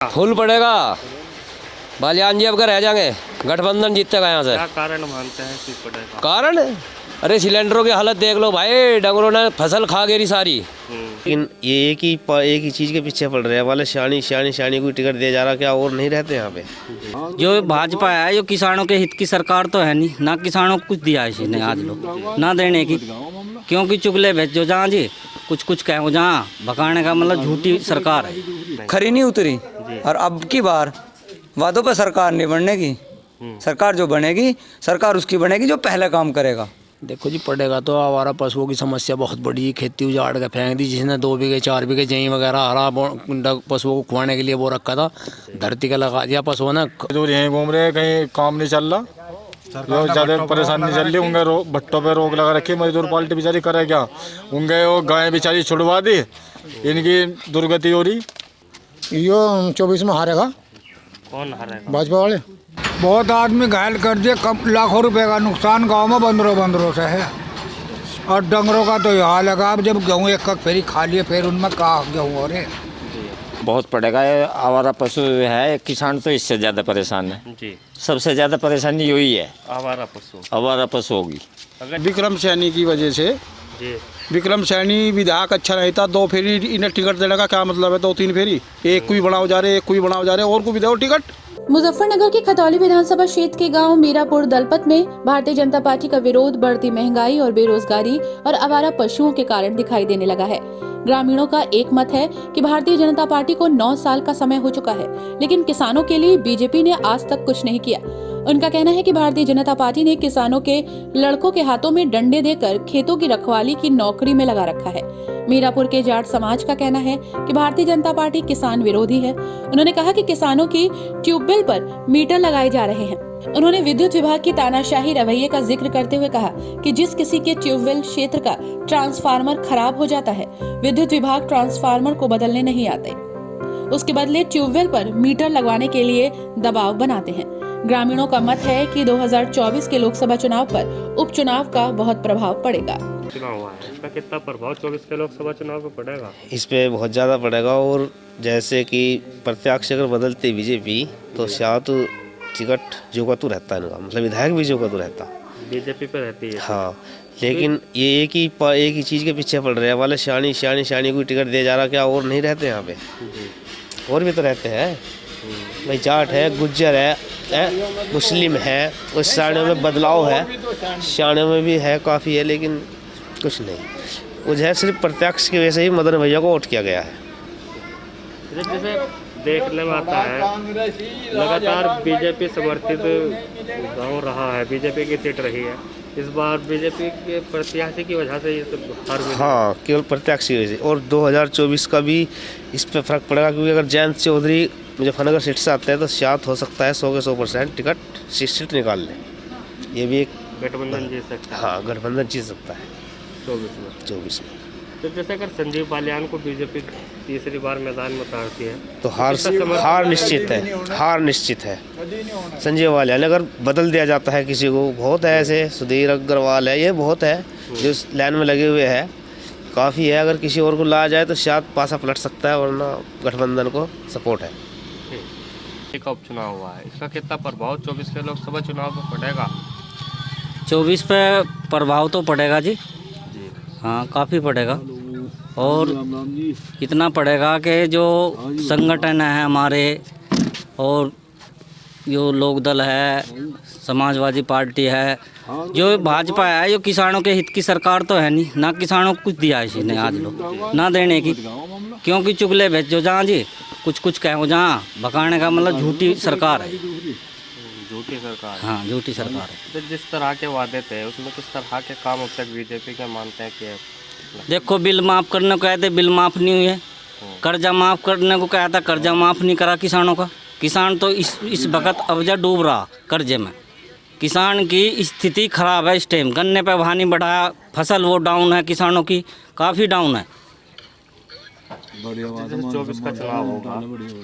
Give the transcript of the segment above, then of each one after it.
Full पड़ेगा। बालियान जी अब का रह जाएंगे, गठबंधन जीतेगा यहाँ से। क्या कारण मानते हैं कि पड़ेगा? कारण, अरे सिलेंडरों की हालत देख लो भाई, डंगरों ने फसल खा गई सारी। लेकिन ये एक ही चीज़ के पीछे पड़ रहे हैं वाले, शानी कोई टिकट दे जा रहा, क्या और नहीं रहते यहाँ पे। जो भाजपा है जो किसानों के हित की सरकार तो है नहीं ना, किसानों को कुछ दिया इसने आज लोग ना देने की, क्योंकि चुगले भेजो जहाँ जी कुछ कहो जहाँ भगाने का मतलब झूठी सरकार है। खरी नहीं उतरी और अब की बार वादों पर सरकार नहीं बनने की। सरकार जो बनेगी, सरकार उसकी बनेगी जो पहले काम करेगा। देखो जी, पड़ेगा तो आवारा पशुओं की समस्या बहुत बड़ी, खेती उजाड़ के फेंक दी, जिसने 2 बीघे 4 बीघे जहीं वगैरह हरा पशुओं को खुआने के लिए वो रखा था, धरती का लगा दिया पशुओं ने। मजदूर यहीं घूम रहे हैं, कहीं काम नहीं चल रहा, ज़्यादा परेशानी नहीं चल रही। उनके भट्टों पे रोक लगा रखी, मजदूर पार्टी बेचारी करे क्या। उनके वो गाय बेचारी छुड़वा दी, इनकी दुर्गति हो रही। यो 24 में हारेगा। कौन हारेगा? भाजपा वाले। बहुत आदमी घायल कर दिए, कम लाखों रुपए का नुकसान गांव में बंदरों से है। और डंगरों का तो हाल है, अब जब गेहूँ एक फेरी खा लिए फिर उनमें कहा गेहूँ हो रहे। बहुत पड़ेगा। आवारा पशु है, किसान तो इससे ज़्यादा परेशान है जी। सबसे ज़्यादा परेशानी यही है, आवारा पशु होगी। विक्रम सैनी की वजह से। विक्रम सैनी विधायक अच्छा नहीं था, 2 फेरी इन्हें टिकट देने का क्या मतलब है? 2-3 फेरी, एक कोई बनाओ जा रहे, एक कोई बनाओ जा रहे, और को भी दो टिकट। मुजफ्फरनगर के खतौली विधानसभा क्षेत्र के गांव मीरापुर दलपत में भारतीय जनता पार्टी का विरोध बढ़ती महंगाई और बेरोजगारी और आवारा पशुओं के कारण दिखाई देने लगा है। ग्रामीणों का एक मत है कि भारतीय जनता पार्टी को 9 साल का समय हो चुका है, लेकिन किसानों के लिए बीजेपी ने आज तक कुछ नहीं किया। उनका कहना है कि भारतीय जनता पार्टी ने किसानों के लड़कों के हाथों में डंडे देकर खेतों की रखवाली की नौकरी में लगा रखा है। मीरापुर के जाट समाज का कहना है कि भारतीय जनता पार्टी किसान विरोधी है। उन्होंने कहा कि किसानों की ट्यूबवेल पर मीटर लगाए जा रहे हैं। उन्होंने विद्युत विभाग की तानाशाही रवैये का जिक्र करते हुए कहा कि जिस किसी के ट्यूबवेल क्षेत्र का ट्रांसफार्मर खराब हो जाता है, विद्युत विभाग ट्रांसफार्मर को बदलने नहीं आते, उसके बदले ट्यूबवेल पर मीटर लगवाने के लिए दबाव बनाते हैं। ग्रामीणों का मत है कि 2024 के लोकसभा चुनाव पर उपचुनाव का बहुत प्रभाव पड़ेगा। चुनाव हुआ है, इसका कितना प्रभाव 24 के लोकसभा चुनाव पर पड़ेगा? इस पे बहुत ज़्यादा पड़ेगा। और जैसे कि प्रत्याशी अगर बदलते बीजेपी तो शायद टिकट जो का तो रहता है इनका, मतलब विधायक भी जो का तो रहता, बीजेपी पे रहती है। हाँ, लेकिन ये एक ही चीज़ के पीछे पड़ रहे हैं वाले, शानी कोई टिकट दे जा रहा, क्या और नहीं रहते यहाँ पे? और भी तो रहते हैं भाई, जाट है, गुज्जर है, मुस्लिम है, उस शानियों में बदलाव है, शानियों में भी है काफ़ी है, लेकिन कुछ नहीं। वो जो है सिर्फ प्रत्यक्ष की वजह से ही मदन भैया को वोट किया गया है। जैसे देखने में आता है लगातार बीजेपी समर्थित गांव रहा है, बीजेपी की सीट रही है। इस बार बीजेपी के प्रत्याशी की वजह से ये तो हार गई। हाँ, केवल प्रत्याशी की वजह से। और 2024 का भी इस पे फर्क पड़ेगा, क्योंकि अगर जयंत चौधरी मुजफ्फरनगर सीट से आते हैं तो शायद हो सकता है 100 के 100% टिकट सीट निकाल लें। ये भी एक गठबंधन जीत सकता है। हाँ, गठबंधन जीत सकता है 24 में। तो जैसे अगर संजीव बालियान को बीजेपी तीसरी बार मैदान में उतारती है तो हार निश्चित है। संजीव बालियान अगर बदल दिया जाता है किसी को, बहुत है ऐसे, सुधीर अग्रवाल है, ये बहुत है जो लाइन में लगे हुए हैं, काफ़ी है। अगर किसी और को लाया जाए तो शायद पासा पलट सकता है, वरना गठबंधन को सपोर्ट है। एक उपचुनाव हुआ है, इसका कितना प्रभाव 24 के लोकसभा चुनाव पर पड़ेगा? 24 पे प्रभाव तो पड़ेगा जी, हाँ काफ़ी पड़ेगा। और इतना पड़ेगा कि जो संगठन है हमारे, और जो लोक दल है, समाजवादी पार्टी है, जो भाजपा है जो किसानों के हित की सरकार तो है नहीं ना, किसानों को कुछ दिया इसने आज लोग ना देने की, क्योंकि चुगले भेजो जहाँ जी कुछ कहो जहाँ भगाने का मतलब झूठी सरकार है। झूठी सरकार? हाँ, झूठी सरकार है। तो जिस तरह के वादे थे उसमें किस तरह के काम अब तक बीजेपी के मानते हैं कि? देखो, बिल माफ़ करने को कहते, बिल माफ़ नहीं हुए। कर्जा माफ़ करने को कहा था, कर्जा माफ़ नहीं करा किसानों का। किसान तो इस वक्त अवजा डूब रहा कर्जे में। किसान की स्थिति खराब है इस टाइम, गन्ने पे भाव नहीं बढ़ाया, फसल वो डाउन है, किसानों की काफ़ी डाउन है। 24 का चुनाव होगा,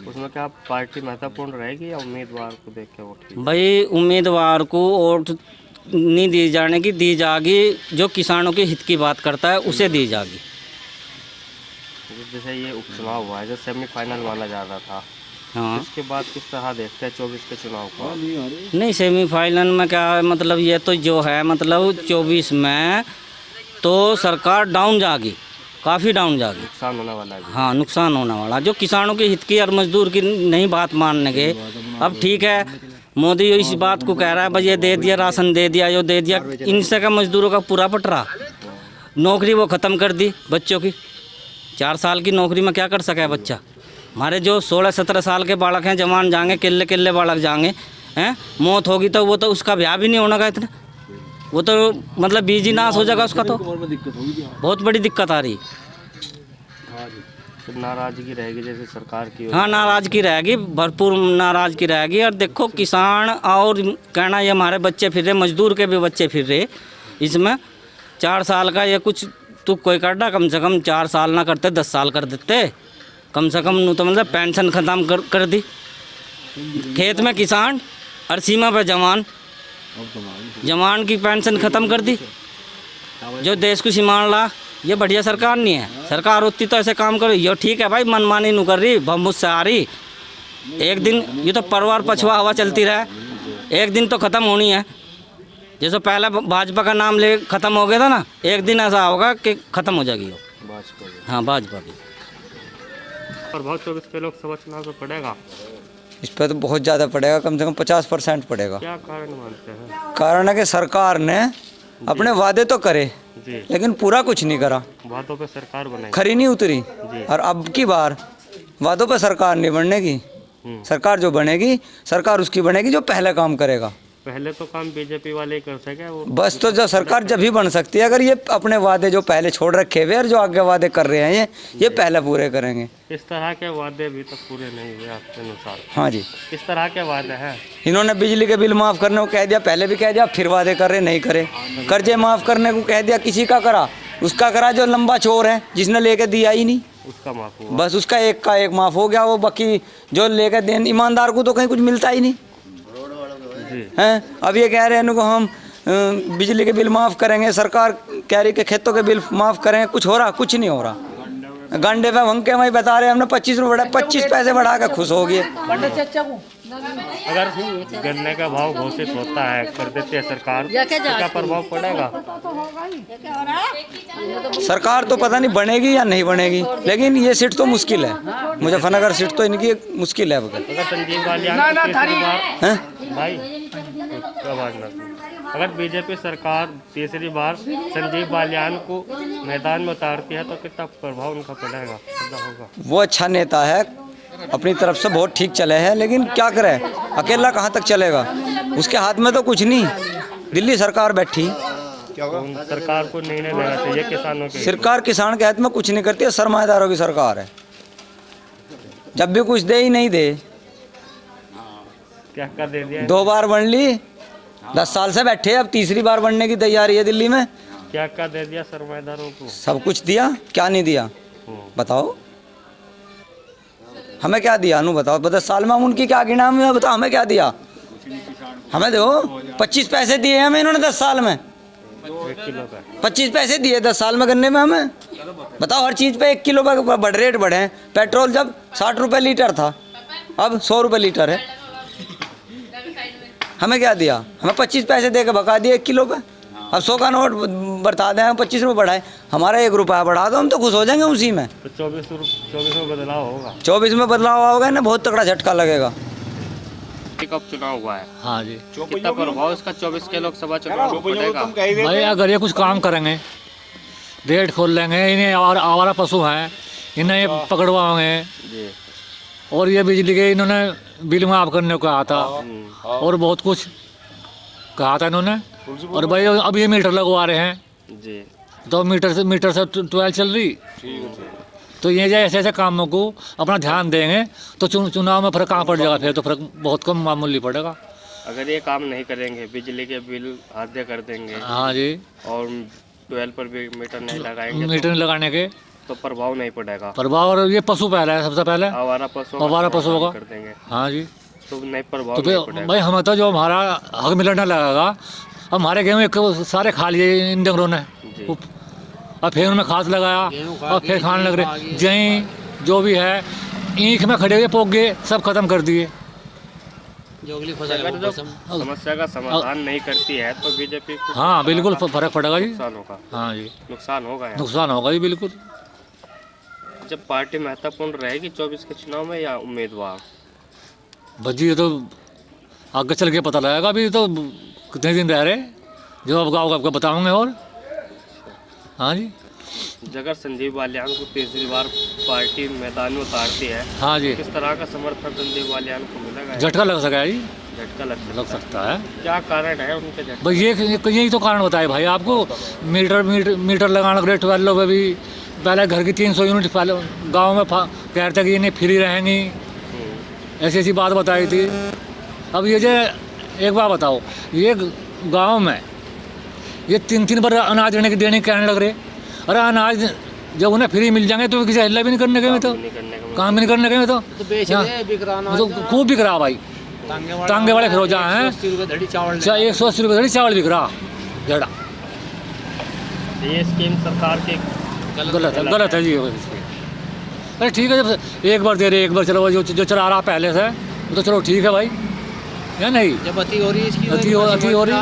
उसमें क्या पार्टी महत्वपूर्ण रहेगी या उम्मीदवार को देख के वोट? भाई, उम्मीदवार को वोट नहीं दी जाने की, दी जाएगी जो किसानों के हित की बात करता है उसे दी जाएगी। जैसे ये उपचुनाव हुआ है, जो सेमीफाइनल माना जा रहा था, हाँ इसके बाद किस तरह देखते हैं 24 के चुनाव को? नहीं, सेमीफाइनल में क्या है मतलब ये तो जो है मतलब 24 में तो सरकार डाउन जाएगी, काफ़ी डाउन जाएगी, नुकसान होने वाला है। हाँ नुकसान होने वाला। जो किसानों के हित की और मजदूर की नहीं बात मानने के। अब ठीक है, मोदी इस बात को कह रहा है भाई ये दे दिया, राशन दे दिया, जो दे दिया, इनसे का मजदूरों का पूरा पट रहा। नौकरी वो ख़त्म कर दी बच्चों की। 4 साल की नौकरी में क्या कर सका है बच्चा? हमारे जो 16-17 साल के बालक हैं, जवान जाएंगे, किल्ले बालक जाएंगे, हैं मौत होगी तो वो तो उसका ब्याह भी नहीं होना का इतना, वो तो मतलब बीज ही नाश हो जाएगा उसका, तो बहुत बड़ी दिक्कत आ रही। तो नाराजगी रहेगी जैसे सरकार की? हाँ नाराजगी रहेगी, भरपूर नाराजगी रहेगी। और देखो किसान और कहना ये हमारे बच्चे फिर रहे, मजदूर के भी बच्चे फिर रहे इसमें। 4 साल का ये कुछ तो कोई करना, कम से कम 4 साल ना करते 10 साल कर देते कम से कम। तो मतलब पेंशन ख़त्म कर दी। खेत में किसान और सीमा पर जवान की पेंशन ख़त्म कर दी। जो देश को सीमान ला, ये बढ़िया सरकार नहीं है। सरकार होती तो ऐसे काम करो। ये ठीक है भाई, मनमानी नहीं कर रही, बहुमत से आ रही। एक दिन ये तो परिवार पछुआ हवा चलती रहे, एक दिन तो ख़त्म होनी है। जैसे पहले भाजपा का नाम ले ख़त्म हो गया था ना, एक दिन ऐसा होगा कि ख़त्म हो जाएगी वो भाजपा। हाँ भाजपा की। प्रभाव 24 के लोकसभा चुनाव में पड़ेगा? इस पर तो बहुत ज़्यादा पड़ेगा, कम से कम 50% पड़ेगा। क्या कारण मानते हैं? कारण है कि सरकार ने अपने वादे तो करे जी, लेकिन पूरा कुछ नहीं करा। वादों पे सरकार बनाई, खरी नहीं उतरी। और अब की बार वादों पे सरकार नहीं बननेगी। सरकार जो बनेगी, सरकार उसकी बनेगी जो पहले काम करेगा। पहले तो काम बीजेपी वाले ही कर सके वो। बस तो जो सरकार जब ही बन सकती है अगर ये अपने वादे जो पहले छोड़ रखे हुए और जो आगे वादे कर रहे हैं ये पहले पूरे करेंगे। इस तरह के वादे अभी तक पूरे नहीं हुए आपके अनुसार? हाँ जी। किस तरह के वादे हैं? इन्होंने बिजली के बिल माफ़ करने को कह दिया, पहले भी कह दिया, फिर वादे कर रहे नहीं करे। कर्जे माफ़ करने को कह दिया, किसी का करा, उसका करा जो लंबा चोर है जिसने लेके दिया ही नहीं, उसका माफ हुआ। बस उसका एक का एक माफ़ हो गया। वो बाकी जो लेकर देन ईमानदार को तो कहीं कुछ मिलता ही नहीं हैं। अब ये कह रहे हैं इनको हम बिजली के बिल माफ़ करेंगे, सरकार कह रही कि खेतों के बिल माफ़ करेंगे, कुछ हो रहा? कुछ नहीं हो रहा। गंडे पे वंके वही बता रहे हैं हमने 25 रुपये बढ़ा, 25 पैसे बढ़ा के खुश हो गए। अगर गन्ने का भाव घोषित होता है, कर देती है सरकार, तो क्या प्रभाव पड़ेगा? सरकार तो पता नहीं बनेगी या नहीं बनेगी, लेकिन ये सीट तो मुश्किल है। मुजफ्फरनगर सीट तो इनकी मुश्किल है। अगर संजीव बालियान को तीसरी बार भाई अगर बीजेपी सरकार तीसरी बार संजीव बालियान को मैदान में उतारती है तो कितना प्रभाव उनका पड़ेगा, होगा? वो अच्छा नेता है, अपनी तरफ से बहुत ठीक चले हैं, लेकिन क्या करे, अकेला कहाँ तक चलेगा? उसके हाथ में तो कुछ नहीं। दिल्ली सरकार बैठी, सरकार को निर्णय लेना चाहिए किसानों के। सरकार किसान के हाथ में कुछ नहीं करती है, सरमाएदारों की सरकार है। जब भी कुछ दे ही नहीं दे। क्या कर दे दिया? 2 बार बन ली, 10 साल से बैठे, अब तीसरी बार बनने की तैयारी है दिल्ली में। क्या क्या दे दिया सरमाएदारों को? सब कुछ दिया, क्या नहीं दिया बताओ? हमें क्या दिया अनु बताओ? 10 साल में हम उनकी क्या गिना में बताओ? हमें क्या दिया? हमें दो 25 पैसे दिए हमें इन्होंने 10 साल में। 1 किलो का 25 पैसे दिए 10 साल में गन्ने में हमें। बताओ, हर चीज़ पे 1 किलो का बढ़ रेट बढ़े हैं। पेट्रोल जब 60 रुपये लीटर था, अब 100 रुपये लीटर है। हमें क्या दिया? हमें 25 पैसे दे के भगा दिए 1 किलो पे। अब 100 का नोट बढ़ा दें, 25 रुपये बढ़ाए, हमारा 1 रुपया बढ़ा दो, हम तो खुश हो जाएंगे उसी में। तो 24 में बदलाव होगा। 24 में बदलाव होगा ना, बहुत तगड़ा झटका लगेगा। कब चुनाव हुआ है? हाँ जी। कितना प्रभाव इसका 24 के लोकसभा चुनाव में पड़ेगा? भाई अगर ये कुछ काम करेंगे, रेट खोल लेंगे, इन्हें आवारा पशु हैं, इन्हें पकड़वाएंगे, और ये बिजली के इन्होंने बिल माफ़ करने को कहा था और बहुत कुछ कहा था इन्होंने। और भाई अब ये मीटर लगवा रहे हैं जी, तो मीटर से 12 चल रही, तो ये ऐसे ऐसे कामों को अपना ध्यान देंगे तो चुनाव में फर्क कहाँ पड़ जाएगा? फिर तो फर्क बहुत कम मामूली पड़ेगा। अगर ये काम नहीं करेंगे, बिजली के बिल आधे कर देंगे, हाँ जी, और 12 पर भी मीटर नहीं लगाएंगे, मीटर नहीं लगाने के तो प्रभाव नहीं पड़ेगा। प्रभाव, और ये पशु पहले है, सबसे पहले आवारा पशु होगा कर देंगे। हाँ जी, तो नहीं प्रभाव तो नहीं पड़ेगा। भाई हमें तो जो हमारा हक मिलने लगेगा, अब हमारे गेहूँ सारे खा लिए इन डंगरों ने, और फिर उनमें खाद लगाया और फिर खाने लग रहे। जहीं जो भी है ईख में खड़े हुए पोग गए, सब खत्म कर दिए। अगर जो समस्या का समाधान नहीं करती है तो बीजेपी को हाँ बिल्कुल फर्क पड़ेगा जी। नुकसान होगा। हाँ जी नुकसान होगा यहाँ। नुकसान होगा जी बिल्कुल। जब पार्टी महत्वपूर्ण रहेगी 24 के चुनाव में या उम्मीदवार? भजी ये तो आगे चल के पता लगेगा, अभी तो कितने दिन रह रहे, जो अब गाँव आपको बताऊंगे। और हाँ जी अगर संजीव बालियान को तीसरी बार पार्टी मैदान में उतारती है, हाँ जी, किस तरह का समर्थन संजीव बालियान को मिलेगा? झटका लग सका है जी, झटका लग सकता है। क्या कारण है उनके झटके? भाई यही तो कारण बताए भाई आपको। मीटर लगाना ग्रेड 12 पे भी पहले घर की 300 यूनिट पहले गाँव में कहते कि इन्हें फ्री रहेंगी, ऐसी ऐसी बात बताई थी। अब ये जो एक बात बताओ, ये गांव में ये 3 बार अनाज देने कहने लग रहे। अरे अनाज जब उन्हें फ्री मिल जाएंगे तो किसी हल्ला भी नहीं करने के में, तो काम भी नहीं करने के में, तो खूब बिक रहा भाई। तांगे वाले फिरोजा हैं, 180 रुपये धड़ी चावल बिक रहा जड़ा। ये स्कीम सरकार की गलत है जी। अरे ठीक है, जब एक बार दे रहे एक बार चलो, जो चला रहा पहले से वो तो चलो ठीक है भाई, या नहीं? जब अति हो रही है इसकी, अति हो रही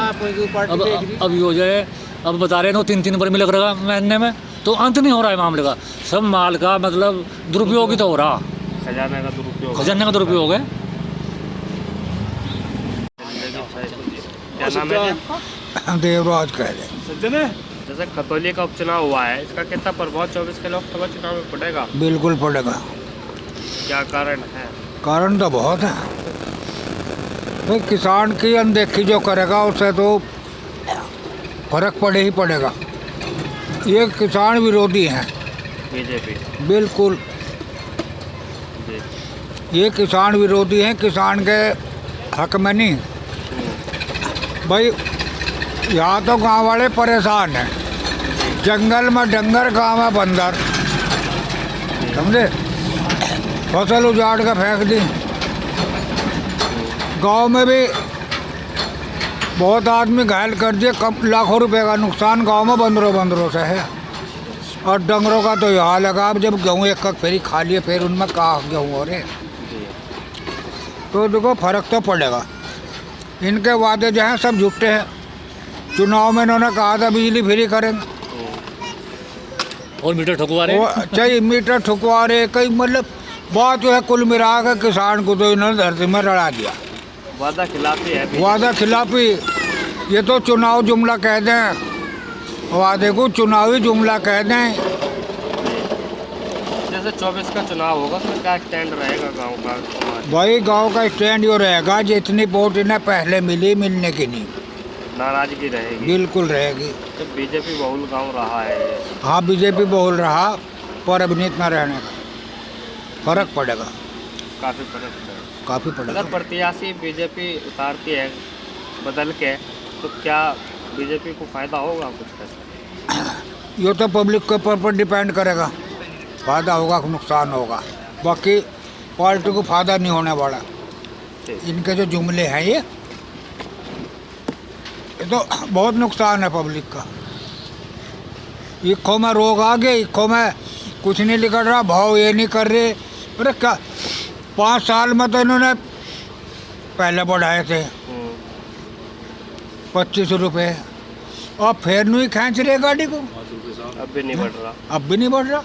अब हो जाए। अब बता रहे हैं 3 बार मिल रहा महीने में, तो अंत नहीं हो रहा है मामले का। सब माल का मतलब दुरुपयोग ही तो हो रहा, खजाने का दुरुपयोग। खजाने का दुरुपयोग है। क्या नाम है? देवराज कह रहे। जैसे खतौली का उपचुनाव हुआ है, इसका कितना प्रभाव 24 के लोकसभा चुनाव में पड़ेगा? बिल्कुल पड़ेगा। क्या कारण है? कारण तो बहुत है भाई। किसान की अनदेखी जो करेगा उससे तो फर्क पड़े ही पड़ेगा। ये किसान विरोधी हैं बीजेपी, बिल्कुल। ये किसान विरोधी हैं, किसान के हक में नहीं भाई। यहाँ तो गांव वाले परेशान हैं, जंगल में डंगर, गांव में बंदर, समझे? फसल उजाड़ कर फेंक दी। गांव में भी बहुत आदमी घायल कर दिए, लाखों रुपए का नुकसान गांव में बंदरों से है। और डंगरों का तो यह हाल है, अब जब गेहूँ एक फेरी खा लिए फिर उनमें कहाँ गेहूँ हो रहे, तो देखो फर्क तो पड़ेगा। इनके वादे जो हैं सब झूठे हैं। चुनाव में इन्होंने कहा था बिजली फ्री करेंगे, और मीटर ठुकवा रहे, चाहिए मीटर ठुकवा रहे, कई मतलब बात जो है कुल मिला कर किसान को तो इन्होंने धरती में लड़ा दिया। वादा खिलाफी है, वादा खिलाफी। ये तो चुनाव जुमला कह दें, वादे को चुनावी जुमला कह दें। जैसे 24 का चुनाव होगा तो क्या स्टैंड रहेगा गांव का? भाई गांव का स्टैंड यो रहेगा, जितनी वोट इन्हें पहले मिली, मिलने की नहीं, नाराजगी रहेगी। बिल्कुल रहेगी। तो बीजेपी बहुल गांव रहा है। हाँ बीजेपी बहुल रहा, पर अब नहीं इतना रहने का फर्क पड़ेगा, काफ़ी फर्क पड़ेगा। काफ़ी पड़ेगा। अगर प्रत्याशी बीजेपी उतारती है बदल के, तो क्या बीजेपी को फायदा होगा कुछ ऐसा? ये तो पब्लिक के ऊपर पर डिपेंड करेगा, फ़ायदा होगा कि नुकसान होगा। बाकी पार्टी को फ़ायदा नहीं होने वाला। इनके जो जुमले हैं ये तो बहुत नुकसान है पब्लिक का। इक्खों में रोग आ गए, इक्खों में कुछ नहीं निकल रहा, भाव ये नहीं कर रहे। अरे क्या 5 साल में तो इन्होंने पहले बढ़ाए थे 25 रुपये, अब फिर नहीं खींच रहे गाड़ी को, अब भी नहीं बढ़ रहा। अब भी नहीं बढ़ रहा।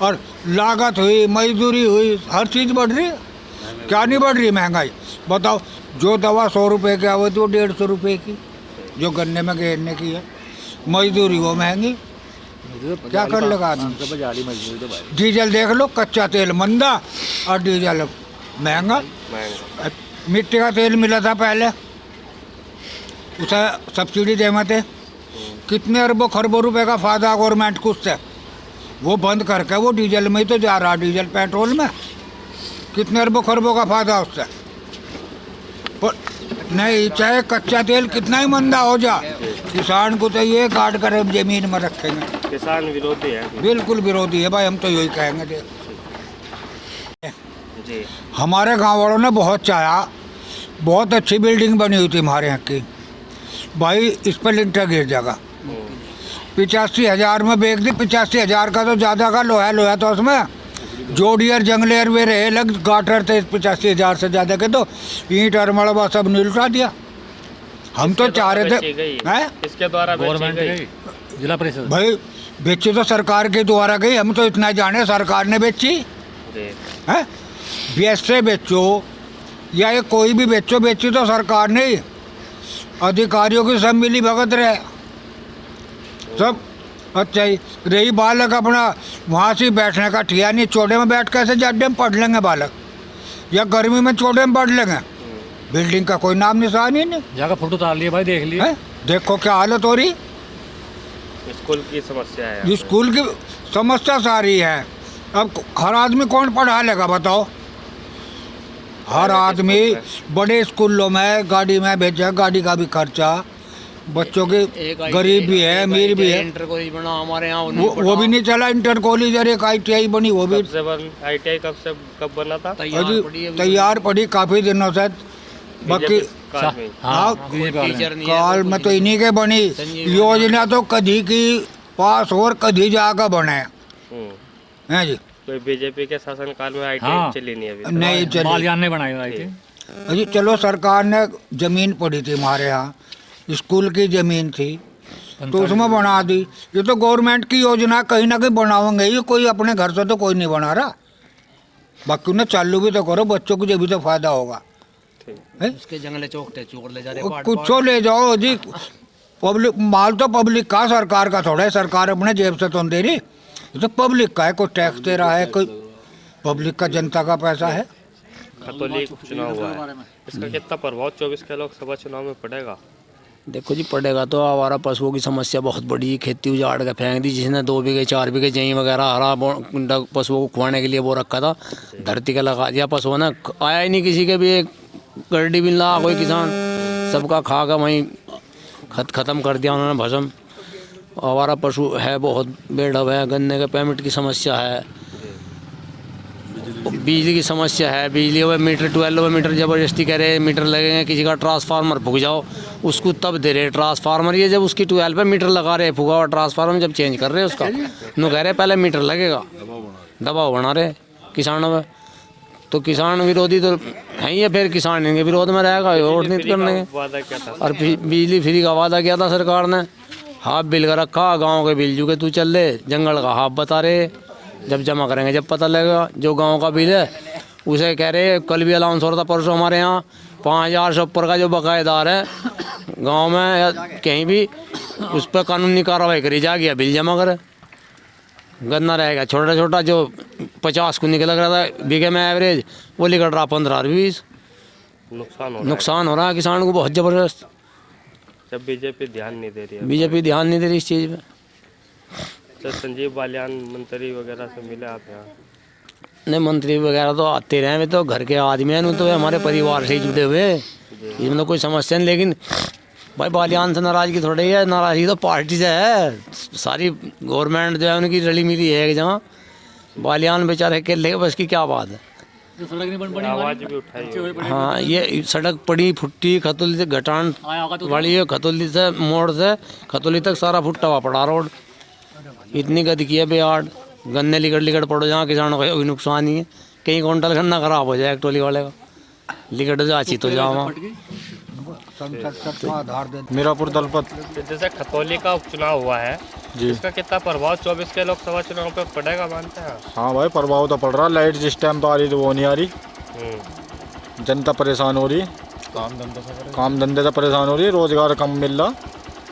और लागत हुई, मजदूरी हुई, हर चीज़ बढ़ रही है। क्या नहीं बढ़ रही? महंगाई बताओ। जो दवा 100 रुपये की आवती वो 150 रुपये की, जो गन्ने में घेरने की है, मजदूरी वो महंगी। क्या कर लेगा आदमी? डीजल देख लो, कच्चा तेल मंदा और डीजल महंगा। मिट्टी का तेल मिला था पहले, उसे सब्सिडी देते थे, कितने अरबों खरबों रुपए का फायदा गवर्नमेंट को उससे। वो बंद करके वो डीजल में ही तो जा रहा, डीजल पेट्रोल में कितने अरबों खरबों का फायदा उससे। पर नहीं, चाहे कच्चा तेल कितना ही मंदा हो जा, किसान को तो ये काट कर जमीन में रखेंगे। किसान विरोधी है, बिल्कुल विरोधी है भाई, हम तो यही कहेंगे। जी हमारे गांव वालों ने बहुत चाहा, बहुत अच्छी बिल्डिंग बनी हुई थी हमारे यहाँ की भाई, इस पर लिंटर गिर जाएगा। 85,000 में बेच दी, 85,000 का तो ज़्यादा का लोहा तो उसमें जोड़ियर जंगलेर वे रहे लग गाटर थे 85,000 से ज़्यादा के, तो ईंट और मलबा सब निलटा दिया। हम तो चाह रहे थे हैं इसके द्वारा गवर्नमेंट गई, जिला परिषद भाई बेची तो सरकार के द्वारा गई, हम तो इतना जाने सरकार ने बेची है। वैसे बेचो या ये कोई भी बेचो, बेची तो सरकार ने, अधिकारियों की सब मिली भगत रहे सब। अच्छा ही रही बालक अपना वहाँ से बैठने का ठिया नहीं, चौड़े में बैठ कैसे जाड्डे में पढ़ लेंगे बालक, या गर्मी में चौड़े में पढ़ लेंगे। बिल्डिंग का कोई नाम निशान ही नहीं। जाकर फोटो उतार लिए भाई, देख लिए। देखो क्या हालत हो रही। स्कूल की समस्या है, स्कूल की समस्या सारी है। अब हर आदमी कौन पढ़ा लेगा बताओ। हर आदमी बड़े स्कूलों में गाड़ी में भेजा, गाड़ी का भी खर्चा, बच्चों के गरीब भी है अमीर भी है। इंटर कॉलेज बना हमारे यहाँ, वो भी नहीं चला। इंटर कॉलेज और एक ITI बनी, वो भी ITI कब बना था? तैयार पड़ी काफ़ी दिनों से। बाकी काल में तो इन्हीं के बनी योजना, तो कभी की पास और कभी जाकर बने हैं जी। कोई बीजेपी के शासनकाल में ITI चली नहीं अभी? नहीं चली, मालियान ने बनाई थी अजी। चलो सरकार ने जमीन पड़ी थी हमारे यहाँ, स्कूल की जमीन थी तो उसमें बना दी। ये तो गवर्नमेंट की योजना, कहीं ना कहीं बनाओगे, ये कोई अपने घर से तो कोई नहीं बना रहा। बाकी उन्हें चालू भी तो करो, बच्चों को जब भी तो फायदा होगा। उसके जंगले चौकटे चोर ले जा रहे, कुछ ले जाओ जी, पब्लिक माल तो पब्लिक का, सरकार का थोड़ा है। सरकार अपने जेब से तो दे रही, ये तो पब्लिक का है, कोई टैक्स दे रहा है, कोई पब्लिक का, जनता का पैसा है। खतौली चुनाव हुआ है, इसका कितना प्रभाव 24 के लोकसभा चुनाव में पड़ेगा? देखो जी, पड़ेगा तो। आवारा पशुओं की समस्या बहुत बड़ी, खेती उजाड़ के फेंक दी। जिसने 2 बीघे 4 बीघे जहीं वगैरह हरा पशुओं को खुआने के लिए वो रखा था, धरती का लगा दिया। पशुओं ने आया ही नहीं, किसी के भी एक गड्डी भी ला कोई किसान, सबका खा कर वहीं ख़त्म कर दिया उन्होंने, भस्म। आवारा पशु है बहुत बेढब है। गन्ने के पेमेंट की समस्या है, बिजली की समस्या है। बिजली में मीटर 12 मीटर ज़बरदस्ती कह रहे मीटर लगेंगे, किसी का ट्रांसफार्मर फूक जाओ उसको तब दे रहे ट्रांसफार्मर। ये जब उसकी 12 पे मीटर लगा रहे, फूका हुआ ट्रांसफार्मर जब चेंज कर रहे उसका, नु कह रहे पहले मीटर लगेगा, दबाव बना रहे किसानों में। तो किसान विरोधी तो है ही है, फिर किसान इनके विरोध में रहेगा, वोट नहीं करने। और बिजली फ्री का वादा किया था सरकार ने, हाफ बिल का रखा, गाँव के बिल जो के तू चल रहे, जंगल का हाफ बता रहे। जब जमा करेंगे जब पता लगेगा। जो गांव का बिल है उसे कह रहे, कल भी अलाउंस हो रहा था परसों हमारे यहाँ, 5,000 से ऊपर का जो बकायेदार है गांव में या कहीं भी, उस पर कानूनी कार्रवाई करी जाएगी, बिल जमा करे। गन्ना रहेगा छोटा छोटा, जो 50 को निकल रहा था बीघे में एवरेज, वो निकल रहा 15 और 20। नुकसान हो रहा है किसान को बहुत ज़बरदस्त। जब बीजेपी ध्यान नहीं दे रही है, बीजेपी ध्यान नहीं दे रही इस चीज़ में। तो संजीव बालियान मंत्री वगैरह से मिले आप यहाँ? नहीं, मंत्री वगैरह तो आते रहे, वे तो घर के आदमी हैं, तो हमारे परिवार से ही जुड़े हुए, इसमें तो कोई समस्या नहीं। लेकिन भाई बालियान से नाराज़गी थोड़ी है, नाराज़गी तो पार्टी से है। सारी गवर्नमेंट जो है उनकी रली मिली है कि जहाँ बालियान बेचारे अकेले, बस की क्या बात है। आवाज़ भी उठाई। हाँ, ये सड़क पड़ी फुट्टी, खतौली से घटान वाली है, खतौली से मोड़ से खतौली तक सारा फुट्टा हुआ पड़ा रोड। इतनी गति की है बेहाड़, गन्ने लिकड़ पड़ो जहाँ किसानों का कोई नुकसान ही है। कहीं क्विंटल गन्ना खराब हो जाए एक टोली वाले का, लिकड़ जाची तो जाओ वहाँ। मीरापुर दलपत। जैसे खतौली का उपचुनाव हुआ है जी, इसका कितना प्रभाव 24 के लोकसभा चुनाव पे पड़ेगा मानते हैं? हाँ भाई, प्रभाव तो पड़ रहा। लाइट जिस टाइम पर आ रही थी वो नहीं आ रही, जनता परेशान हो रही, काम धंधे से परेशान हो रही, रोजगार कम मिल रहा।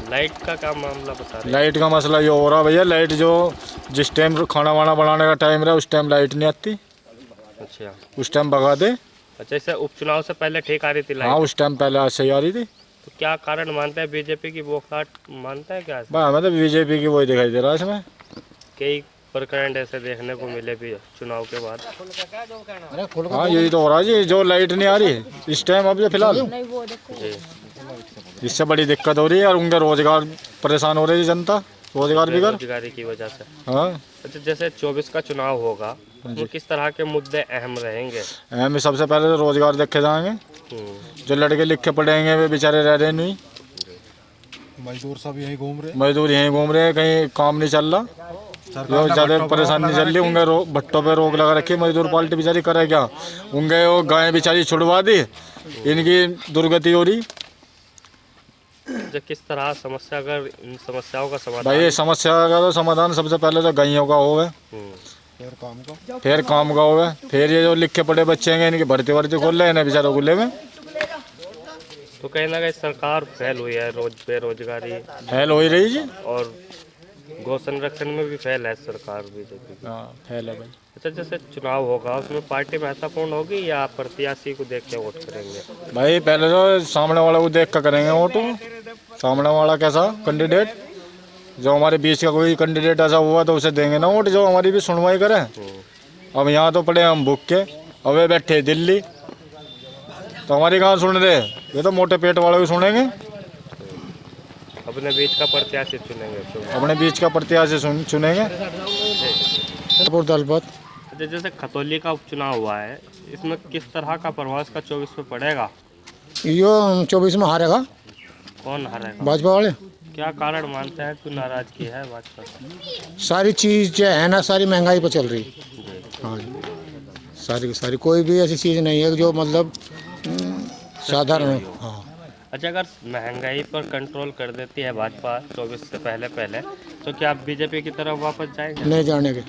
लाइट का क्या मामला बता रहे? लाइट का मसला ये हो रहा भैया, लाइट जो जिस टाइम खाना वाना बनाने का टाइम रहा उस टाइम लाइट नहीं आती। अच्छा, उस टाइम भगा दे। अच्छा, इसे उपचुनाव से पहले ठीक आ रही थी लाइट? हाँ, उस टाइम पहले आज सही आ रही थी। तो क्या कारण मानते हैं? बीजेपी की बोखलाहट मानते हैं क्या? भाई हमें तो बीजेपी की वही दिखाई दे रहा है इसमें। कई प्रकरण ऐसे देखने को मिले भी चुनाव के बाद। हाँ, यही तो हो रहा है जी, जो लाइट नहीं आ रही इस टाइम अब फिलहाल, इससे बड़ी दिक्कत हो रही है। और उनका रोजगार परेशान हो रही है जनता, रोजगार बेरोजगारी की वजह से। हाँ। अच्छा, जैसे 24 का चुनाव होगा तो किस तरह के मुद्दे अहम रहेंगे? अहम सबसे पहले तो रोजगार देखे जाएंगे। जो लड़के लिखे पढ़ेंगे वे बेचारे रह रहे नहीं, मजदूर सब यहीं घूम रहे, मजदूर यहीं घूम रहे हैं, कहीं काम नहीं चल रहा। जो ज़्यादा परेशानी चल रही उनके भट्टों पे रोक लगा रखी, मजदूर पार्टी बेचारी करे क्या, उनके वो गायें बेचारी छुड़वा दी, इनकी दुर्गति हो रही। जो किस तरह समस्या, अगर इन समस्याओं का समाधान, भाई ये समस्या का तो समाधान सबसे पहले तो गायों का होगा, फिर काम का होगा, फिर ये जो लिखे पड़े बच्चे हैं इनकी भर्ती वर्ती खोल रहे हैं बेचारे गुल्ले में। तो कहीं ना कहीं सरकार फेल हुई है, बेरोजगारी फैल हो ही रही जी, और गौ संरक्षण में भी फेल है सरकार बीजेपी की। हाँ फैल है भाई। अच्छा, जैसे चुनाव होगा उसमें पार्टी महत्वपूर्ण होगी या प्रत्याशी को देख के वोट करेंगे? भाई पहले तो सामने वाला को देख कर करेंगे वोट, सामने वाला कैसा कैंडिडेट, जो हमारे बीच का कोई कैंडिडेट ऐसा हुआ तो उसे देंगे ना वोट, जो हमारी भी सुनवाई करे। अब यहाँ तो पड़े हम भूख के, अब वे बैठे दिल्ली, तो हमारी कहाँ सुन रहे, ये तो मोटे पेट वाले भी सुनेंगे। अपने बीच का प्रत्याशी चुनेंगे, अपने बीच का प्रत्याशी चुनेंगे। दलपत जैसे खतौली का उपचुनाव हुआ है, इसमें किस तरह का प्रभाव इसका 24 पे पड़ेगा? यो 24 में हारेगा कौन हारेगा? भाजपा वाले। क्या कारण मानते हैं क्यों नाराजगी है भाजपा से? सारी चीज़ जो है ना सारी महंगाई पर चल रही। हाँ जी, सारी की सारी, कोई भी ऐसी चीज़ नहीं है जो मतलब साधारण। हाँ। अच्छा, अगर महंगाई पर कंट्रोल कर देती है भाजपा 24 से पहले तो क्या आप बीजेपी की तरफ वापस जाएंगे? नहीं जाने के,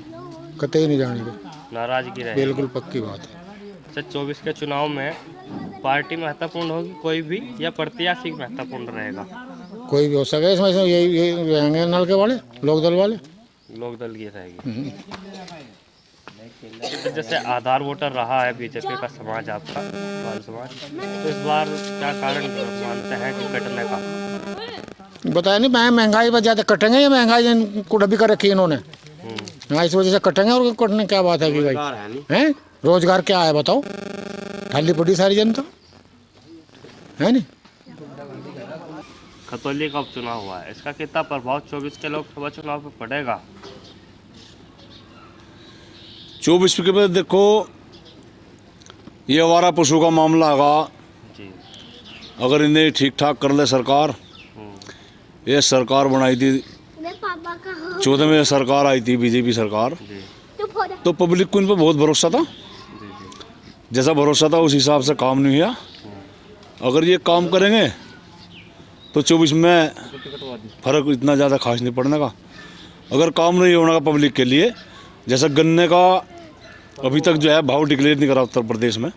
कतई नहीं जाने के, नाराजगी रहेगी? बिल्कुल पक्की बात है। अच्छा, 24 के चुनाव में पार्टी महत्वपूर्ण होगी कोई भी, या प्रत्याशी महत्वपूर्ण रहेगा? कोई भी हो सके इसमें, यही रहेंगे नल के वाले, लोक दल वाले। लोक दल की रहेगी। तो जैसे आधार वोटर रहा है बीजेपी का समाज, आपका बाल समाज, तो इस बार क्या कारण मानते हैं कि कटने का? बताया नहीं, महंगाई पर ज़्यादा कटेंगे या महंगाई को डब्बी कर रखी है इन्होंने। हाँ, इस वजह से कटेंगे। और कटने क्या बात है कि भाई हैं, रोजगार क्या है बताओ, खाली पड़ी सारी जनता है नहीं। खतौली का उपचुनाव हुआ है, इसका कितना प्रभाव 24 के लोकसभा चुनाव पर पड़ेगा? 24 के बाद देखो, ये आवारा पशु का मामला आगा जी, अगर इन्हें ठीक ठाक कर ले सरकार, ये सरकार बनाई थी 14 में, सरकार आई थी बीजेपी सरकार, तो पब्लिक को इन पर बहुत भरोसा था, जैसा भरोसा था उस हिसाब से काम नहीं हुआ। अगर ये काम करेंगे तो 24 में फर्क इतना ज़्यादा खास नहीं पड़ने का। अगर काम नहीं होने का पब्लिक के लिए, जैसा गन्ने का अभी तक जो है भाव डिक्लेयर नहीं करा उत्तर प्रदेश में,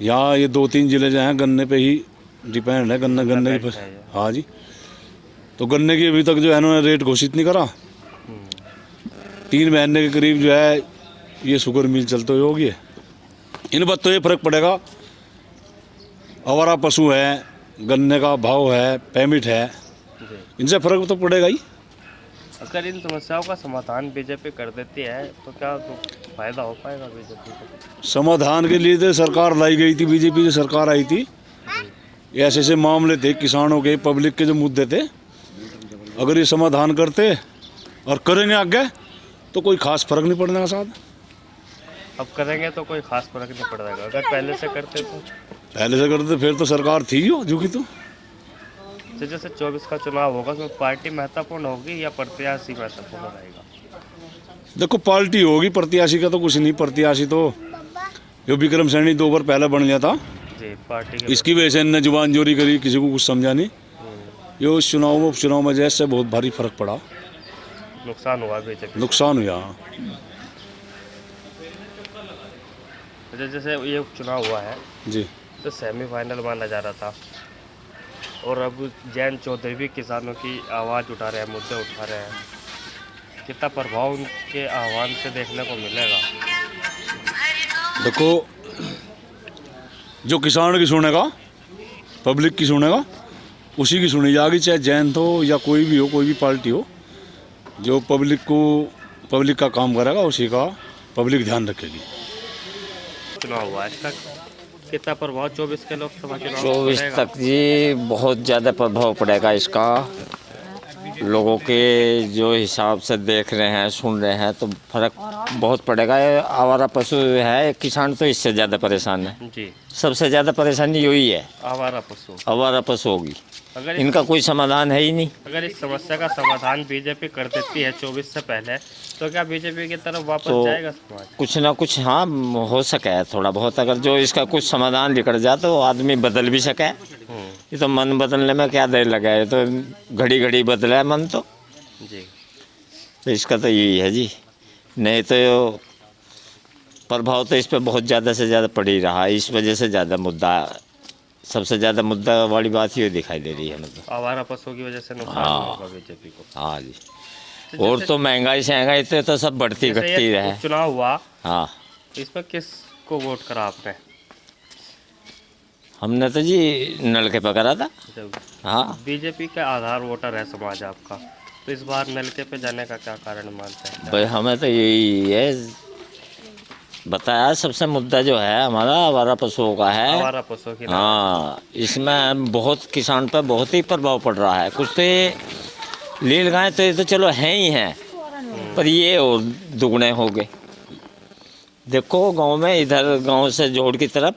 यहाँ ये 2-3 जिले जो हैं गन्ने पे ही डिपेंड है, गन्ने की। हाँ जी, तो गन्ने की अभी तक जो है इन्होंने रेट घोषित नहीं करा। 3 महीने के करीब जो है ये शुगर मिल चलते हुए होगी। इन बात तो ये फर्क पड़ेगा, आवारा पशु है, गन्ने का भाव है, पेमेंट है, इनसे फर्क तो पड़ेगा ही। अगर इन समस्याओं का समाधान बीजेपी कर देती है तो क्या फायदा हो पाएगा बीजेपी को? समाधान के लिए तो सरकार लाई गई थी, बीजेपी की सरकार आई थी, ऐसे ऐसे मामले थे किसानों के, पब्लिक के जो मुद्दे थे, अगर ये समाधान करते और करेंगे आगे तो कोई खास फर्क नहीं पड़ने का साथ। अब करेंगे तो कोई खास फर्क नहीं पड़ेगा, अगर पहले से करते फिर तो सरकार थी हो झुकी। तो जैसे 24 का चुनाव होगा उसमें पार्टी महत्वपूर्ण होगी या प्रत्याशी महत्वपूर्ण रहेगा? देखो, पार्टी होगी, प्रत्याशी का तो कुछ नहीं। प्रत्याशी तो जो विक्रम सैनी 2 बार पहले बन गया था जी, पार्टी इसकी वजह से इन्होंने जुबान जोरी करी, किसी को कुछ समझा नहीं। ये उस चुनाव में जैसे बहुत भारी फर्क पड़ा, नुकसान हुआ बीजेपी, नुकसान हुआ। जैसे ये उपचुनाव हुआ है जी, तो सेमीफाइनल माना जा रहा था, और अब जैन चौधरी भी किसानों की आवाज़ उठा रहे हैं, मुद्दे उठा रहे हैं, कितना प्रभाव उनके आह्वान से देखने को मिलेगा? देखो, जो किसान की सुनेगा, पब्लिक की सुनेगा, उसी की सुनी जाएगी, चाहे जैन हो या कोई भी हो, कोई भी पार्टी हो। जो पब्लिक का काम करेगा उसी का पब्लिक ध्यान रखेगी। चुनाव हुआ है, इसका कितना प्रभाव 24 के लोकसभा चुनाव 24 तक जी बहुत ज़्यादा प्रभाव पड़ेगा इसका। लोगों के जो हिसाब से देख रहे हैं, सुन रहे हैं, तो फर्क बहुत पड़ेगा। ये आवारा पशु है, किसान तो इससे ज़्यादा परेशान है। जी, सबसे ज़्यादा परेशानी यही है, आवारा पशु। आवारा पशु होगी। अगर इनका कोई समाधान है ही नहीं। अगर इस समस्या का समाधान बीजेपी कर देती है 24 से पहले, तो क्या बीजेपी की तरफ वापस तो जाएगा समाज? कुछ ना कुछ हाँ हो सके है थोड़ा बहुत। अगर जो इसका कुछ समाधान निकल जाए तो आदमी बदल भी सके। ये तो मन बदलने में क्या देर लगा है, तो घड़ी घड़ी बदला है मन तो। जी, तो इसका तो यही है जी, नहीं तो प्रभाव तो इस पर बहुत ज़्यादा से ज़्यादा पड़ ही रहा है। इस वजह से ज़्यादा मुद्दा, सबसे ज़्यादा मुद्दा वाली बात ये दिखाई दे रही है मतलब। आवारा पशुओं की वजह से नुकसान हाँ। होगा बीजेपी को। हाँ जी, और तो महंगाई से तो सब बढ़ती जैसे घटती ये रहे। चुनाव हुआ, हाँ, इसमें किस को वोट करा आपने? हमने तो जी नलके पे करा था। जब हाँ, बीजेपी का आधार वोटर है समाज आपका, तो इस बार नलके पे जाने का क्या कारण मानते हैं? भाई हमें तो यही है बताया, सबसे मुद्दा जो है हमारा आवारा पशुओं का है। आवारा पशुओं की हाँ, इसमें बहुत किसान पर बहुत ही प्रभाव पड़ रहा है। कुछ तो ये लील गाय तो ये तो चलो हैं ही हैं, पर ये और दुगने हो गए। देखो गांव में, इधर गांव से जोड़ की तरफ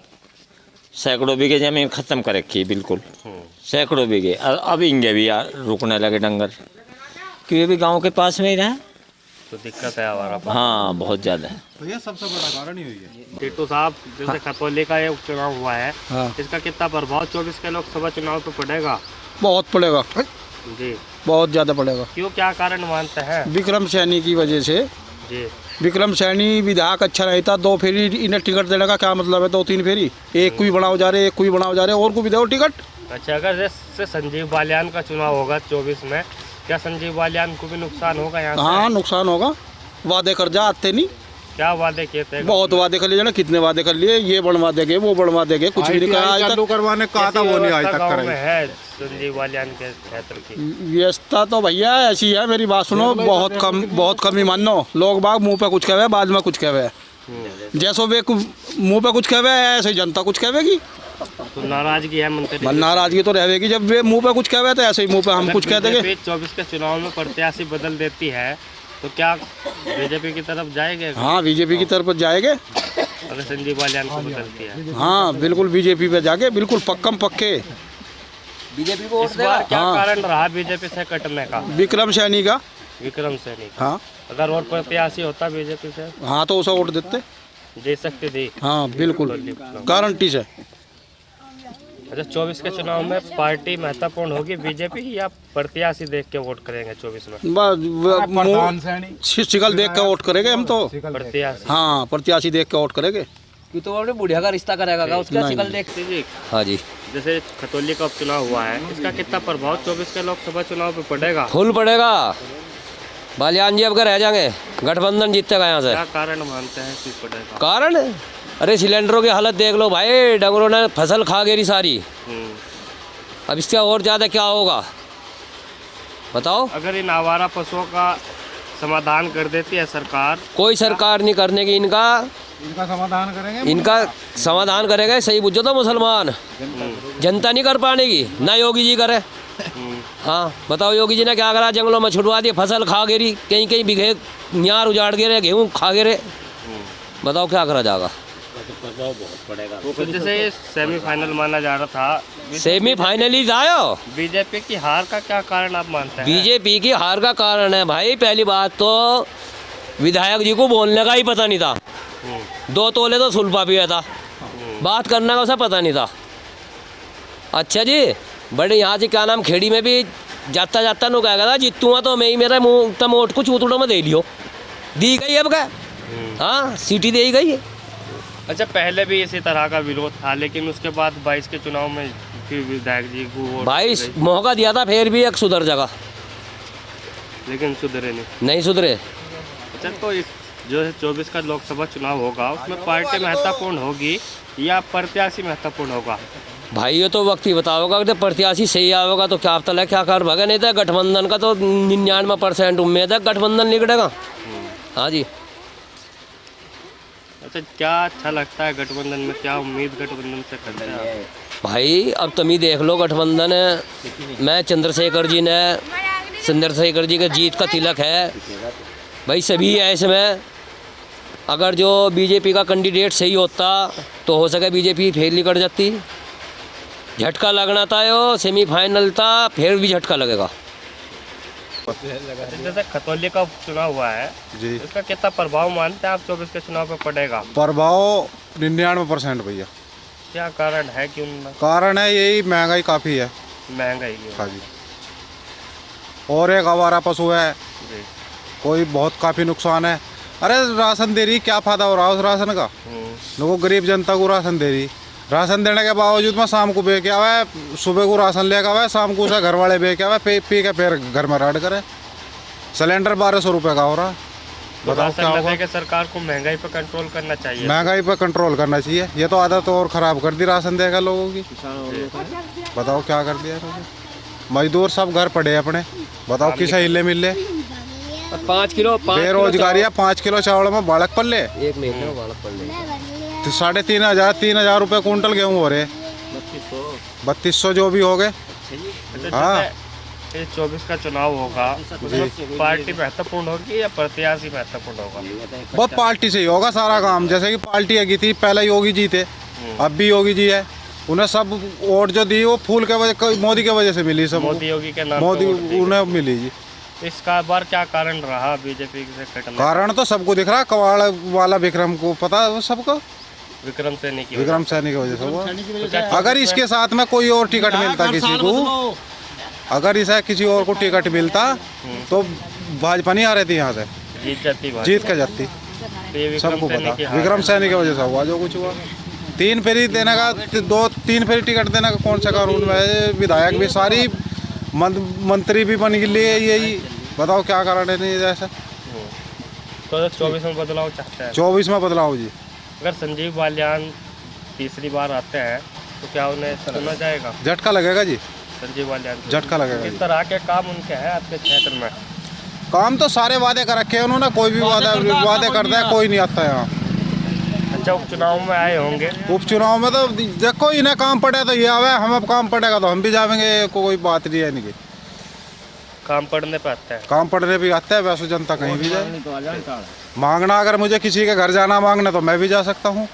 सैकड़ों बीघे जमीन ख़त्म कर रखी है, बिल्कुल सैकड़ों बीघे। अब इंगे भी रुकने लगे डंगर, क्योंकि ये भी गांव के पास में ही रहे, तो दिक्कत है आवारा पशु। हाँ बहुत ज़्यादा है। तो ये सबसे बड़ा कारण ही हुई है। टीटू साहब, जैसे खतौली का ये उपचुनाव हुआ है, इसका कितना प्रभाव 24 के लोकसभा चुनाव पे पड़ेगा? बहुत पड़ेगा जी, बहुत ज़्यादा पड़ेगा। क्यों, क्या कारण मानते हैं? विक्रम सैनी की वजह से। जी, विक्रम सैनी विधायक अच्छा नहीं था, 2 फेरी इन्हें टिकट देने का क्या मतलब है? 2-3 फेरी, एक को भी बनाओ जा रहे, एक को भी बनाओ जा रहे, और को भी दो टिकट। अच्छा, अगर जैसे संजीव बालियान का चुनाव होगा 24 में, क्या संजीव बालियान को भी नुकसान होगा यहाँ से? हाँ नुकसान होगा, वादे कर जा आते नहीं। क्या वादे किए थे? बहुत वादे कर लिए ना, कितने वादे कर लिए, ये बनवा देंगे वो बनवा देंगे, कुछ भी नहीं कहा आज तक। चालू करवाने कहा था, वो नहीं आज तक गाँव में कराई। है संजीव बालियान के क्षेत्र की व्यवस्था तो भैया ऐसी है, मेरी बात सुनो, बहुत कम ही मानो। लोग बाग मुंह पे कुछ कहे, बाद में कुछ कहे। जैसो वे मुंह पे कुछ कहे ऐसे ही जनता कुछ कहेगी। तो नाराजगी है मंत्री? नाराजगी तो रहेगी, जब वे मुंह पे कुछ कहे तो ऐसे ही मुंह पे हम कुछ कह देंगे। 24 के चुनाव में प्रत्याशी बदल देती है, तो क्या बीजेपी की तरफ जाएंगे? हाँ, बीजेपी की तरफ जाएंगे अगर संजीव बालियान को बदलती है। हाँ बिल्कुल, बीजेपी पे जाके बिल्कुल पक्कम पक्के। बीजेपी को इस बार क्या कारण रहा बीजेपी से कटने का? विक्रम सैनी का। विक्रम सैनी का। हाँ, अगर और प्रत्याशी होता बीजेपी से, हाँ तो उसे वोट देते। दे सकती थी। हाँ बिल्कुल, गारंटी से। अच्छा, 24 के चुनाव में पार्टी महत्वपूर्ण होगी बीजेपी, या प्रत्याशी देख के वोट करेंगे 24 में? बस शिकल देख के वोट करेंगे हम तो। प्रत्याशी? हाँ, प्रत्याशी देख के वोट करेंगे। तो अपने बुढ़िया का रिश्ता करेगा क्या उसका? शिकल देख। जी, हाँ जी, जैसे खतौली का उपचुनाव हुआ है, इसका कितना प्रभाव 24 के लोकसभा चुनाव पे पड़ेगा? फुल पड़ेगा। बालियान जी अब रह जाएंगे, गठबंधन जीतेगा यहाँ से। क्या कारण मानते हैं कि पड़ेगा? कारण, अरे सिलेंडरों की हालत देख लो भाई, डंगरों ने फसल खा गेरी सारी। अब इसका और ज़्यादा क्या होगा बताओ? अगर इन आवारा पशुओं का समाधान कर देती है सरकार, कोई सरकार नहीं करने की, इनका समाधान करेगा सही बुझो तो मुसलमान, जनता नहीं कर पाएगी, ना योगी जी करे। हाँ बताओ, योगी जी ने क्या करा? जंगलों में छुड़वा दिए, फसल खा गिरी, कहीं कहीं बिघे न्यार उजाड़ गिरे, गेहूँ खा गिरे। बताओ क्या करा जाएगा? तो जैसे सेमीफाइनल माना जा रहा था, सेमीफाइनल ही जाओ। बीजेपी की हार का क्या कारण आप मानते हैं? बीजेपी की हार का कारण है भाई, पहली बात तो विधायक जी को बोलने का ही पता नहीं था। 2 तोले तो सुलभा भी था, बात करने का उसे पता नहीं था। अच्छा जी, बड़े यहाँ से क्या नाम, खेड़ी में भी जाता जाता नु कहेगा था, जीतूँगा तो मैं ही, मेरा मुँह तमोट को चूतड़ों में दे लियो, दी गई अब क्या? हाँ, सीटी दे ही गई है। अच्छा, पहले भी इसी तरह का विरोध था, लेकिन उसके बाद 22 के चुनाव में फिर विधायक जी को 22 मौका दिया था, फिर भी एक सुधर जगह, लेकिन सुधरे नहीं सुधरे। अच्छा, तो इस जो 24 का लोकसभा चुनाव होगा, उसमें पार्टी महत्वपूर्ण होगी या प्रत्याशी महत्वपूर्ण होगा? भाई ये तो वक्त ही बताओगा कि प्रत्याशी सही आएगा तो क्या पता है क्या कर भागे, नहीं तो गठबंधन का तो 99% उम्मीद है गठबंधन निकलेगा। हाँ जी। अच्छा, क्या अच्छा लगता है गठबंधन में, क्या उम्मीद गठबंधन से करते हैं भाई? अब तुम ही देख लो, गठबंधन में चंद्रशेखर जी के जीत का तिलक है भाई, सभी है इसमें। अगर जो बीजेपी का कैंडिडेट सही होता तो हो सके बीजेपी फेल ही कर जाती। झटका लगना था, यो सेमीफाइनल था, फिर भी झटका लगेगा। जैसे खतौली का चुनाव हुआ है जी, इसका कितना प्रभाव मानते हैं आप 24 के चुनाव पे पड़ेगा? प्रभाव 99% भैया। क्या कारण है कि उनमें कारण है यही महंगाई काफ़ी है। महंगाई की? हाँ जी, और एक आवारा पशु है, जी। कोई बहुत काफ़ी नुकसान है। अरे राशन दे रही, क्या फ़ायदा हो रहा है उस राशन का? लोगों गरीब जनता को राशन दे रही, राशन देने के बावजूद में शाम को बे के आवे, सुबह को राशन लेकर आवे, शाम को उसे घर वाले बे के आवे, पी के फिर घर में राड करे। सिलेंडर 1200 रुपये का हो रहा है, बताओ क्या होगा? कि सरकार को महंगाई पर कंट्रोल करना चाहिए। महंगाई पर कंट्रोल करना चाहिए। ये तो आदत और ख़राब कर दी राशन देगा लोगों की। बताओ क्या कर दिया इन्होंने? मजदूर सब घर पड़े अपने, बताओ किसे हिले मिले? 5 किलो बेरोजगारी है, 5 किलो चावल में बालक पल्ले, एक महीने में बालक पड़ ले। तो 3,500 रुपये कुंटल गेहूँ हो रहे, 3200 जो भी हो गए। हाँ, ये 24 का चुनाव होगा, उसमें पार्टी महत्वपूर्ण होगी या प्रत्याशी महत्वपूर्ण होगा? वो पार्टी से ही होगा सारा काम। जैसे कि पार्टी आगी थी, पहले योगी जी थे, अब भी योगी जी है। उन्हें सब वोट जो दी वो फूल के वजह, मोदी के वजह से मिली। सब मोदी योगी के नाम मोदी उन्हें मिली जी। इसका बार क्या कारण रहा बीजेपी से कटने? कारण तो सबको दिख रहा, कवाड़ वाला विक्रम को पता है वो सबको, विक्रम सैनी की विक्रम सैनी की वजह से हुआ। अगर इसके साथ में कोई और टिकट मिलता किसी को, अगर इसे किसी और को टिकट मिलता तो भाजपा नहीं आ रही थी यहाँ से, जीत के जाती। सबको पता विक्रम सैनी की वजह से हुआ जो कुछ हुआ। 3 फेरी देने का, 2-3 फेरी टिकट देने का कौन सा कानून है? विधायक भी सारी, मंत्री भी बन गए यही, बताओ क्या कारण है? नहीं जैसा तो 24 में बदलाव चाहते हैं? 24 में बदलाव जी। अगर संजीव बालियान तीसरी बार आते हैं तो क्या उन्हें चुना जाएगा? झटका लगेगा जी, संजीव बालियान झटका लगेगा। किस तरह के काम उनके हैं आपके क्षेत्र में? काम तो सारे वादे कर रखे हैं उन्होंने, कोई भी वादे करता है, कोई नहीं आता यहाँ। अच्छा, उपचुनाव में आए होंगे? उपचुनाव में तो देखो इन्हें काम पड़े तो ये आवे, हम अब काम पड़ेगा तो हम भी जाएंगे, कोई बात नहीं है इनकी। काम पड़ने पे आता है? काम पड़ने भी आता है, वैसे जनता कहीं भी जाए। मांगना अगर मुझे किसी के घर जाना मांगना तो मैं भी जा सकता हूँ।